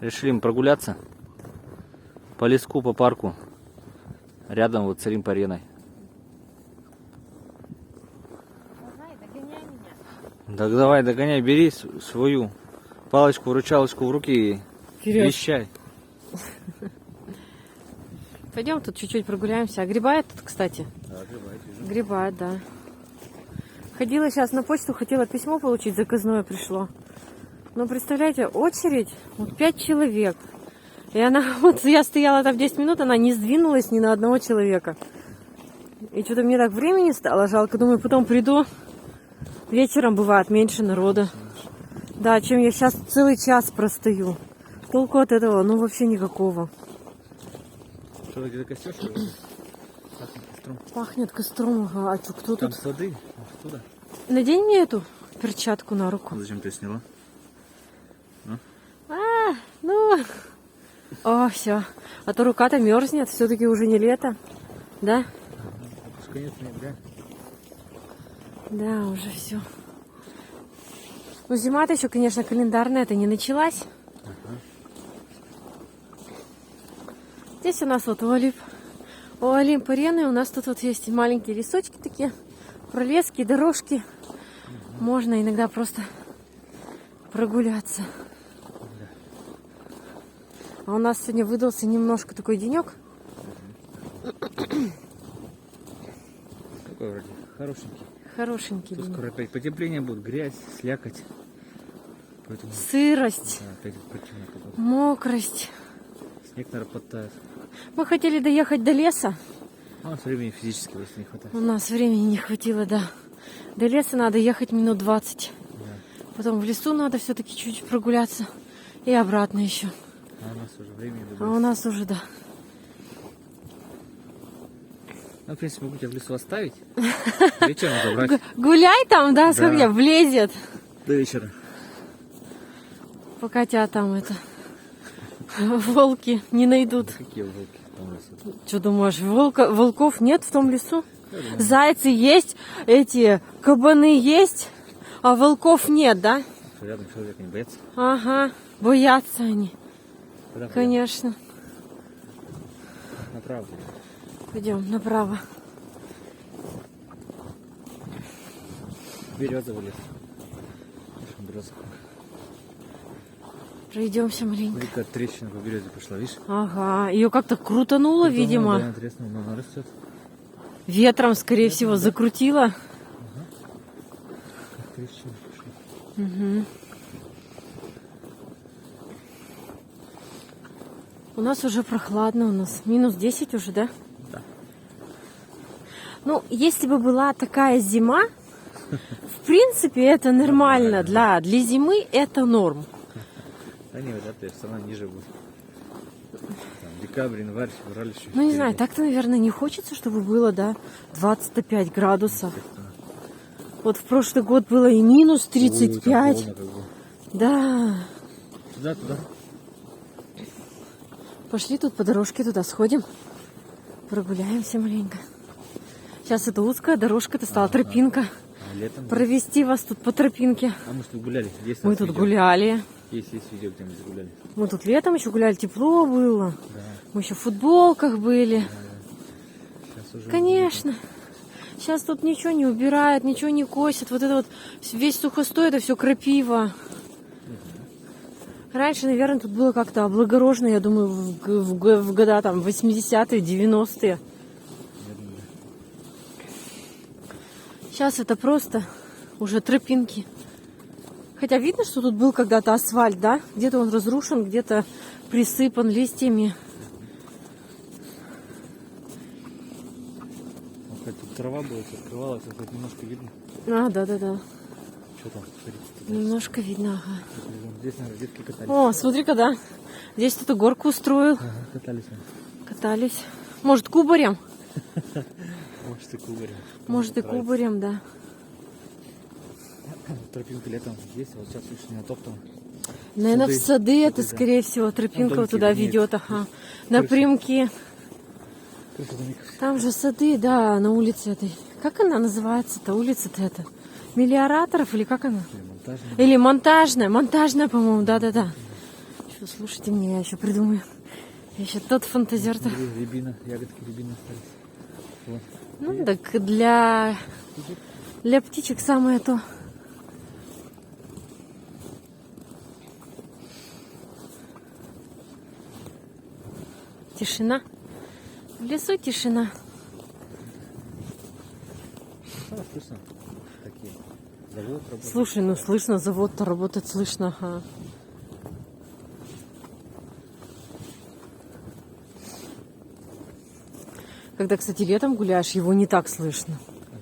Решили мы прогуляться по леску, по парку. Рядом вот с Олимп-ареной. Давай, догоняй меня. Так давай, догоняй, бери свою палочку-выручалочку в руки и вещай. Пойдем тут чуть-чуть прогуляемся. А грибает тут, кстати? Да, грибает, вижу. Грибает, да. Ходила сейчас на почту, хотела письмо получить, заказное пришло. Но представляете, очередь, вот 5 человек. И она, вот я стояла там 10 минут, она не сдвинулась ни на одного человека. И что-то мне так времени стало жалко. Думаю, потом приду. Вечером бывает меньше народа. Да, чем я сейчас целый час простою. Толку от этого, ну вообще никакого. Что, где-то костер, что ли? Пахнет костром. Пахнет костром. Ага. А что, кто Там тут? сады, оттуда. Надень мне эту перчатку на руку. Зачем ты сняла? Ну, о, все. А то рука-то мерзнет, все-таки уже не лето. Да? Конец ноября. Да, уже все. Ну, зима-то еще, конечно, календарная-то не началась. Здесь у нас вот у Олимп-арены у нас тут вот есть маленькие лесочки такие, пролески, дорожки. Можно иногда просто прогуляться. А у нас сегодня выдался немножко такой денек. Такой вроде хорошенький. Хорошенький Тут денек. скоро опять потепление будет, грязь, слякоть. Поэтому Сырость, да, опять противно погода. мокрость. Снег, наверное, подтает. Мы хотели доехать до леса. А у нас времени физически просто не хватает. У нас времени не хватило, да. До леса надо ехать минут 20. Да. Потом в лесу надо все-таки чуть-чуть прогуляться. И обратно еще. А у нас уже времени А у нас уже, да. Ну, в принципе, могу тебя в лесу оставить. Вечером забрать. Гуляй там, да, Да. сколько влезет. До вечера. Пока тебя там это волки не найдут. Какие волки там в лесу? Что думаешь, волков нет в том лесу? Зайцы есть, эти кабаны есть, а волков нет, да? Что рядом человек не боится? Ага, боятся они, Куда пойдем? конечно. Направо. Пойдем направо. Береза в лес. Береза. Пройдемся маленько. Смотри, как трещина по березе пошла, видишь? Ага, ее как-то крутануло, видимо. Да, интересно, но она растет. Ветром, скорее всего, закрутило. Как трещина пошла. Угу. У нас уже прохладно, у нас минус 10 уже, да? Да. Ну, если бы была такая зима, в принципе, это нормально. Для зимы это норм. Да не, вряд ли, все равно ниже будет. Там, декабрь, январь, февраль еще. Ну, не знаю, так-то, наверное, не хочется, чтобы было, да, 25 градусов. Вот в прошлый год было и минус 35. Да. Туда, туда. Пошли тут по дорожке туда сходим. Прогуляемся маленько. Сейчас это узкая дорожка, это стала тропинка. А летом? Провести вас тут по тропинке. А мы что гуляли? Есть у Мы нас тут видео? гуляли. Есть видео, где мы загуляли. Мы тут летом еще гуляли, тепло было. Да. Мы еще в футболках были. Сейчас уже Конечно. Сейчас тут ничего не убирают, ничего не косят. Вот это вот весь сухостой, это все крапива. Раньше, наверное, тут было как-то облагорожено, я думаю, в года там 80-е, 90-е. Сейчас это просто уже тропинки. Хотя видно, что тут был когда-то асфальт, да? Где-то он разрушен, где-то присыпан листьями. Хоть тут трава была, открывалась, а хоть немножко видно. А, да-да-да. Что там творится? Немножко видно, ага. Здесь, наверное, детки катались. О, смотри-ка, да. Здесь кто-то горку устроил. Ага, катались. Катались. Может, кубарем? Может, и кубарем. Может, и кубарем, да. Тропинка летом есть, вот сейчас еще не натоптана. Наверное, в сады это, да. скорее всего, тропинка Там вот туда домики, ведет, ага. Напрямки. Крыша домиков. Там же сады, да, на улице этой. Как она называется-то, улица-то эта? Мелиораторов или как она? Или монтажная. Или монтажная, монтажная, по-моему, да-да-да. Все, слушайте меня, я еще придумаю. Я еще тот фантазер. Смотри, рябина, ягодки рябины остались. Вот. Ну, так для птичек самое то. Тишина. В лесу тишина. Что слышно? Такие. Завод работает. Слушай, ну слышно, завод-то работает, слышно. Ага. Когда, кстати, летом гуляешь, его не так слышно.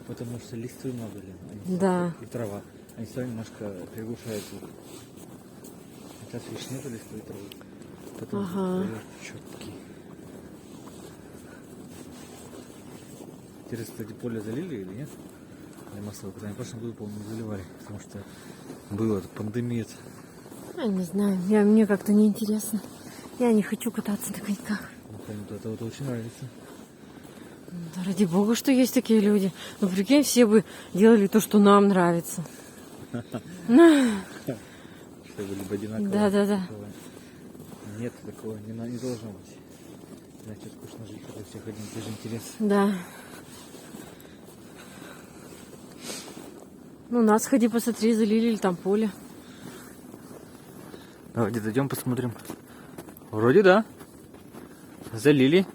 Потому что листвы много ли. Да. И трава. Они все немножко приглушают звук. Сейчас видишь, нету листвы и травы. Потом Ага. четкий. Интересно, кстати, поле залили или нет? Для массового катания. В прошлом году, по-моему, не заливали. Потому что была пандемия. Я не знаю, мне как-то неинтересно. Я не хочу кататься на коньках. Ну, кому-то это вот очень нравится. Да ради бога, что есть такие люди. Ну, прикинь, все бы делали то, что нам нравится. Чтобы либо одинаково. Да. Нет, такого не должно быть. Значит, скучно жить, когда у всех один и те же интерес. Да. Ну, нас ходи, посмотри, залили ли там поле. Давайте дойдем, посмотрим. Вроде да. Залили.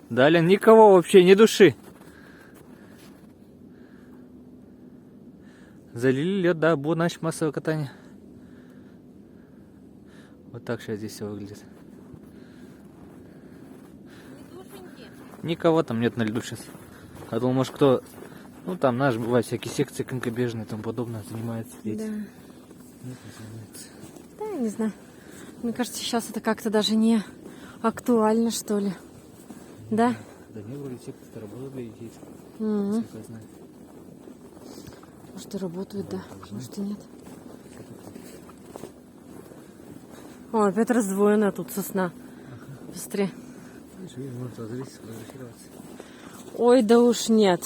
Далее никого вообще, ни души. Залили лед, да, будет наше массовое катание. Вот так сейчас здесь все выглядит. Никого там нет на льду сейчас. А думал, может кто, ну там наш бывает всякие секции конькобежные и тому подобное занимается. Да. Нет, не занимается. Да, я не знаю. Мне кажется, сейчас это как-то даже не актуально, что ли. Да? Да не, вроде все как-то работают для детей. Угу. Насколько я знаю. Может и работают, да. Может и нет. О, опять раздвоенная тут сосна. Быстрее. Видишь, может разрезать, сфотографироваться. Ой, да уж нет.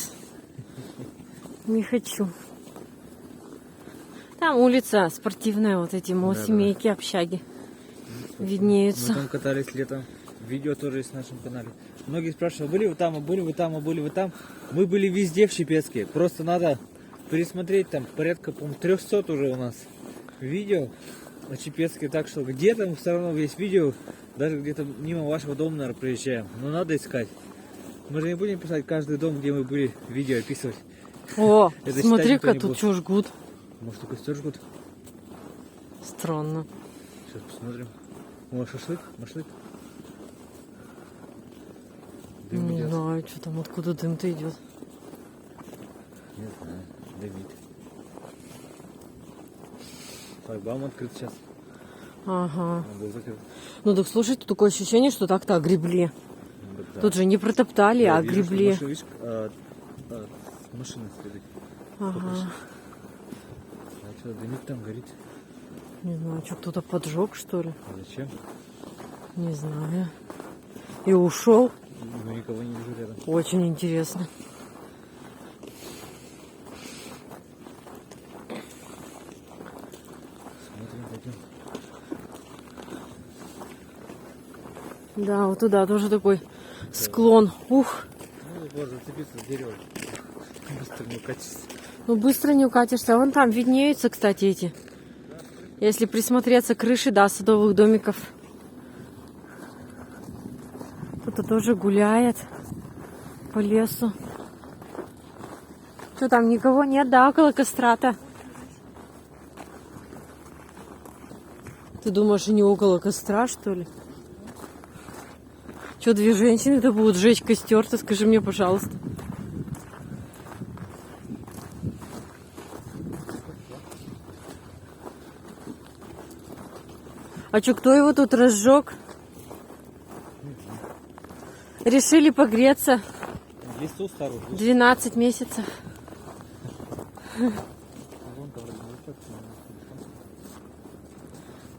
Не хочу. Там улица спортивная, вот эти малосемейки, общаги виднеются. Мы там катались летом. Видео тоже есть на нашем канале. Многие спрашивают, были вы там, а были вы там, а были вы там. Мы были везде в Чепецке. Просто надо пересмотреть, там порядка, по-моему, 300 уже у нас видео на Чепецке. Так что где-то мы все равно есть видео. Даже где-то мимо вашего дома, наверное, проезжаем. Но надо искать. Мы же не будем писать каждый дом, где мы были, видео описывать. О, Это смотри-ка, считать никто не тут будет. что жгут. Может, только костер жгут? Странно. Сейчас посмотрим. О, шашлык, машлык. Дым Не идет. знаю, что там, откуда дым-то идет. Не знаю, дымит. Шлагбаум открыт сейчас. Ага. Он был закрыт. Ну так слушайте, такое ощущение, что так-то огребли. Ну, так да. Тут же не протоптали, Я а вижу, что огребли. машина, видишь, машина следует. Ага. А что, дымит там, горит? Не знаю, что кто-то поджег, что ли? А зачем? Не знаю. И ушел. Ну, никого не вижу рядом. Очень интересно. Смотрим, пойдем. Да, вот туда тоже такой склон. Ух. Ну, можно зацепиться за дерево. Быстро не укатишься. Ну быстро не укатишься. А вон там виднеются, кстати, эти. Если присмотреться, крыши, да, садовых домиков. Кто-то тоже гуляет по лесу. Что там, никого нет, да, около костра-то? Ты думаешь, не около костра, что ли? Что, две женщины-то будут жечь костер-то? Скажи мне, пожалуйста. А что, кто его тут разжег? Решили погреться. В лесу старую. 12 месяцев.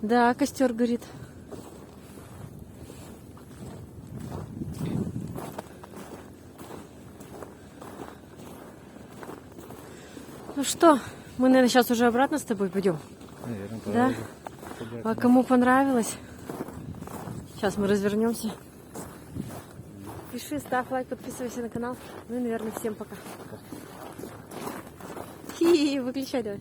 Да, костер горит. Ну что, мы, наверное, сейчас уже обратно с тобой пойдем. Наверное, Да? пора уже. А кому понравилось, сейчас мы развернемся. Пиши, ставь лайк, подписывайся на канал. Ну и, наверное, всем пока. Хи-хи, выключай давай.